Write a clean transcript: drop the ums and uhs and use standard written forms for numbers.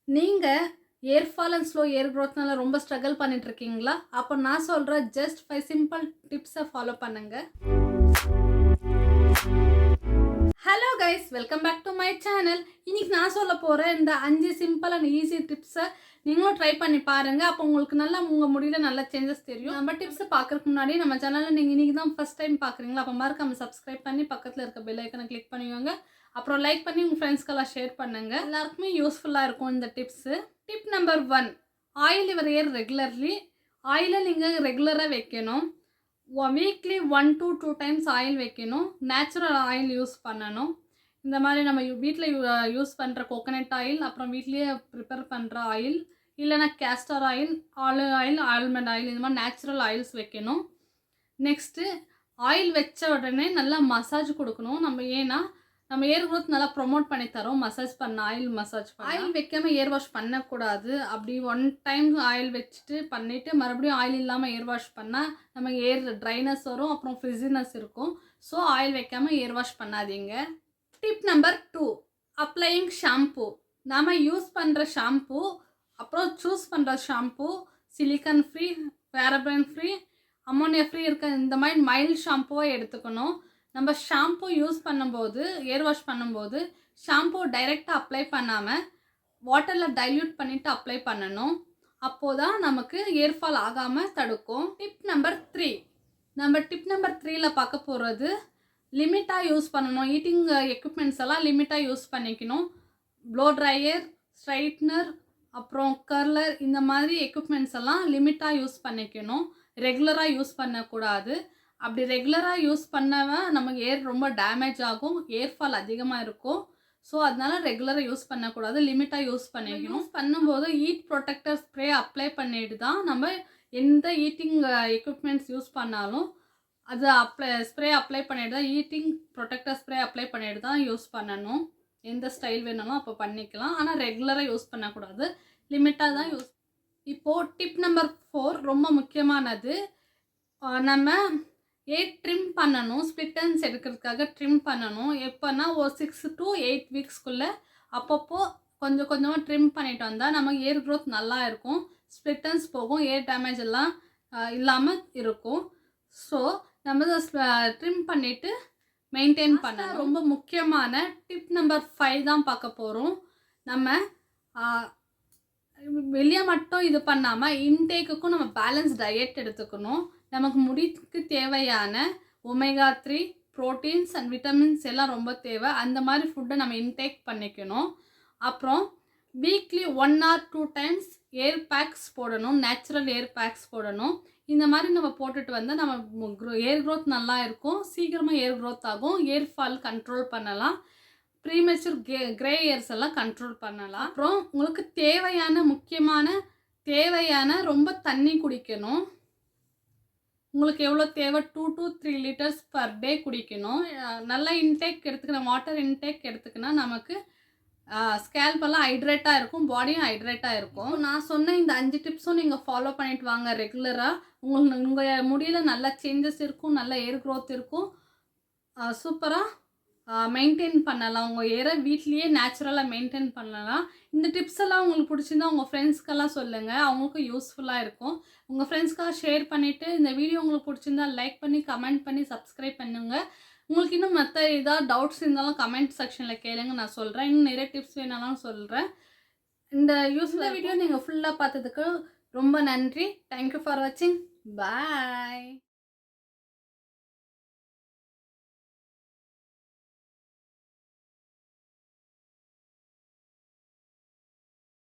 நீங்க hair fall and slow hair க்ரோத்னால ரொம்ப ஸ்ட்ரகிள் பண்ணிட்டு இருக்கீங்களா? அப்போ நான் சொல்ற ஜஸ்ட் 5 சிம்பிள் டிப்ஸை ஃபாலோ பண்ணுங்க. Hello guys, welcome back to my channel. இன்னைக்கு நான் சொல்ல போற இந்த 5 சிம்பிள் அண்ட் ஈஸி டிப்ஸை நீங்களும் ட்ரை பண்ணி பாருங்க. அப்போ உங்களுக்கு நல்லா உங்க முடியல நல்ல சேஞ்சஸ் தெரியும். நம்ம டிப்ஸ் பார்க்கறதுக்கு முன்னாடி நம்ம சேனலில் நீங்கள் இன்னைக்கு தான் ஃபர்ஸ்ட் டைம் பார்க்குறீங்களா? அப்போ மறக்காம சப்ஸ்கிரைப் பண்ணி பக்கத்தில் இருக்க பெல் ஐக்கனை கிளிக் பண்ணிக்கோங்க. அப்புறம் லைக் பண்ணி உங்கள் ஃப்ரெண்ட்ஸ்க்கெல்லாம் ஷேர் பண்ணுங்க. எல்லாருக்குமே யூஸ்ஃபுல்லாக இருக்கும் இந்த tips. Tip number 1, oil your hair regularly. ஆயிலை நீங்கள் ரெகுலராக வைக்கணும். வீக்லி 1 to 2 டைம்ஸ் ஆயில் வைக்கணும். நேச்சுரல் ஆயில் யூஸ் பண்ணணும். இந்த மாதிரி நம்ம வீட்டில் யூஸ் பண்ணுற கோகனட் ஆயில், அப்புறம் வீட்லேயே ப்ரிப்பேர் பண்ணுற ஆயில், இல்லைனா castor oil, olive oil, almond oil, இந்த மாதிரி நேச்சுரல் ஆயில்ஸ் வைக்கணும். நெக்ஸ்ட்டு ஆயில் வச்ச உடனே நல்லா மசாஜ் கொடுக்கணும். நம்ம ஏர் க்ரோத் நல்லா ப்ரொமோட் பண்ணி தரோம். மசாஜ் பண்ண ஆயில் மசாஜ் பண்ண ஆயில் வைக்காமல் ஏர் வாஷ் பண்ணக்கூடாது. அப்படி 1 டைம் ஆயில் வச்சுட்டு பண்ணிவிட்டு மறுபடியும் ஆயில் இல்லாமல் ஏர் வாஷ் பண்ணால் நம்ம ஏர் ட்ரைனஸ் வரும், அப்புறம் ஃப்ரிஸினஸ் இருக்கும். ஸோ ஆயில் வைக்காமல் ஏர் வாஷ் பண்ணாதீங்க. Tip number 2, applying shampoo. நாம் யூஸ் பண்ணுற ஷாம்பூ, அப்புறம் சூஸ் பண்ணுற shampoo silicone free, paraben free, ammonia free இருக்க இந்த மாதிரி மைல்ட் ஷாம்பூவை எடுத்துக்கணும். நம்ம ஷாம்பூ யூஸ் பண்ணும்போது, ஏர் வாஷ் பண்ணும்போது ஷாம்பூ டைரெக்டாக அப்ளை பண்ணாமல் வாட்டரில் டைல்யூட் பண்ணிவிட்டு அப்ளை பண்ணணும். அப்போது தான் நமக்கு ஏர் ஃபால் ஆகாமல் தடுக்கும். டிப் நம்பர் 3, நம்ம டிப் நம்பர் 3ல் பார்க்க போகிறது லிமிட்டாக யூஸ் பண்ணணும். ஈட்டிங் எக்யூப்மெண்ட்ஸ் எல்லாம் லிமிட்டாக யூஸ் பண்ணிக்கணும். ப்ளோ ட்ரையர், ஸ்ட்ரைட்னர், அப்புறம் கர்லர், இந்த மாதிரி எக்யூப்மெண்ட்ஸ் எல்லாம் லிமிட்டாக யூஸ் பண்ணிக்கணும். ரெகுலராக யூஸ் பண்ணக்கூடாது. அப்படி ரெகுலராக யூஸ் பண்ணவன் நமக்கு ஏர் ரொம்ப டேமேஜ் ஆகும், ஏர் ஃபால் அதிகமாக இருக்கும். ஸோ அதனால ரெகுலராக யூஸ் பண்ணக்கூடாது, லிமிட்டாக யூஸ் பண்ணிக்கணும். யூஸ் பண்ணும்போது ஹீட் ப்ரொடெக்டர் ஸ்ப்ரே அப்ளை பண்ணிட்டு தான் நம்ம எந்த ஈட்டிங் எக்யூப்மெண்ட்ஸ் யூஸ் பண்ணாலும் அது ஸ்ப்ரே அப்ளை பண்ணிட்டு தான், ஈட்டிங் ப்ரொடெக்டர் ஸ்ப்ரே அப்ளை பண்ணிட்டு தான் யூஸ் பண்ணணும். எந்த ஸ்டைல் வேணாலும் அப்போ பண்ணிக்கலாம். ஆனால் ரெகுலராக யூஸ் பண்ணக்கூடாது, லிமிட்டாக தான் யூஸ். இப்போது டிப் நம்பர் 4 ரொம்ப முக்கியமானது. நம்ம ஏர் ட்ரிம் பண்ணணும். ஸ்ப்ளிட் எண்ட்ஸ் எடுக்கிறதுக்காக ட்ரிம் பண்ணணும். எப்போனா ஒரு 6 to 8 வீக்ஸ்க்குள்ளே அப்பப்போ கொஞ்சம் கொஞ்சமாக ட்ரிம் பண்ணிட்டு வந்தால் நமக்கு ஏர் க்ரோத் நல்லா இருக்கும். ஸ்ப்ளிட் எண்ட்ஸ் போகும், ஏர் டேமேஜ் எல்லாம் இல்லாமல் இருக்கும். ஸோ நம்ம ட்ரிம் பண்ணிவிட்டு மெயின்டைன் பண்ண ரொம்ப முக்கியமான டிப் நம்பர் 5 தான் பார்க்க போகிறோம். நம்ம வெளியே மட்டும் இது பண்ணாமல் இன்டேக்குக்கும் நம்ம பேலன்ஸ் டயட் எடுத்துக்கணும். நமக்கு முடிக்கு தேவையான ஒமேகா 3 ப்ரோட்டீன்ஸ் அண்ட் விட்டமின்ஸ் எல்லாம் ரொம்ப தேவை. அந்த மாதிரி ஃபுட்டை நம்ம இன்டேக் பண்ணிக்கணும். அப்புறம் weekly 1 or 2 times air bags போடணும். நேச்சுரல் ஏர் பேக்ஸ் போடணும். இந்த மாதிரி நம்ம போட்டுட்டு வந்தால் நம்ம ஏர் க்ரோத் நல்லா இருக்கும். சீக்கிரமாக ஏர் க்ரோத் ஆகும். ஏர் ஃபால் கண்ட்ரோல் பண்ணலாம். ப்ரீமெச்சூர் கிரே ஏர்ஸ் எல்லாம் கண்ட்ரோல் பண்ணலாம். அப்புறம் உங்களுக்கு தேவையான ரொம்ப தண்ணி குடிக்கணும். உங்களுக்கு எவ்வளோ தேவை 2 to 3 liters பர் டே குடிக்கணும். நல்லா இன்டேக் எடுத்துக்கணும். வாட்டர் இன்டேக் எடுத்துக்கினா நமக்கு ஸ்கேல்பெல்லாம் ஹைட்ரேட்டாக இருக்கும், பாடியும் ஹைட்ரேட்டாக இருக்கும். நான் சொன்ன இந்த 5 டிப்ஸும் நீங்கள் ஃபாலோ பண்ணிட்டு வாங்க ரெகுலராக. உங்கள் முடியல நல்ல சேஞ்சஸ் இருக்கும், நல்ல ஏர் க்ரோத் இருக்கும். சூப்பராக மெயின்டைன் பண்ணலாம். உங்கள் ஏரை வீட்லேயே நேச்சுரலாக மெயின்டைன் பண்ணலாம். இந்த டிப்ஸ் எல்லாம் உங்களுக்கு பிடிச்சிருந்தா உங்கள் ஃப்ரெண்ட்ஸ்க்கெல்லாம் சொல்லுங்கள், அவங்களுக்கும் யூஸ்ஃபுல்லாக இருக்கும். உங்கள் ஃப்ரெண்ட்ஸ்க்காக ஷேர் பண்ணிவிட்டு இந்த வீடியோ உங்களுக்கு பிடிச்சிருந்தா லைக் பண்ணி, கமெண்ட் பண்ணி, சப்ஸ்கிரைப் பண்ணுங்கள். உங்களுக்கு இன்னும் மற்ற ஏதாவது டவுட்ஸ் இருந்தாலும் கமெண்ட் செக்ஷனில் கேளுங்க, நான் சொல்கிறேன். இன்னும் நிறைய டிப்ஸ் வேணாலும் சொல்கிறேன். இந்த யூஸ்ஃபுல்லாக வீடியோ நீங்கள் ஃபுல்லாக பார்த்ததுக்கு ரொம்ப நன்றி. தேங்க்யூ ஃபார் வாட்சிங். பாய்.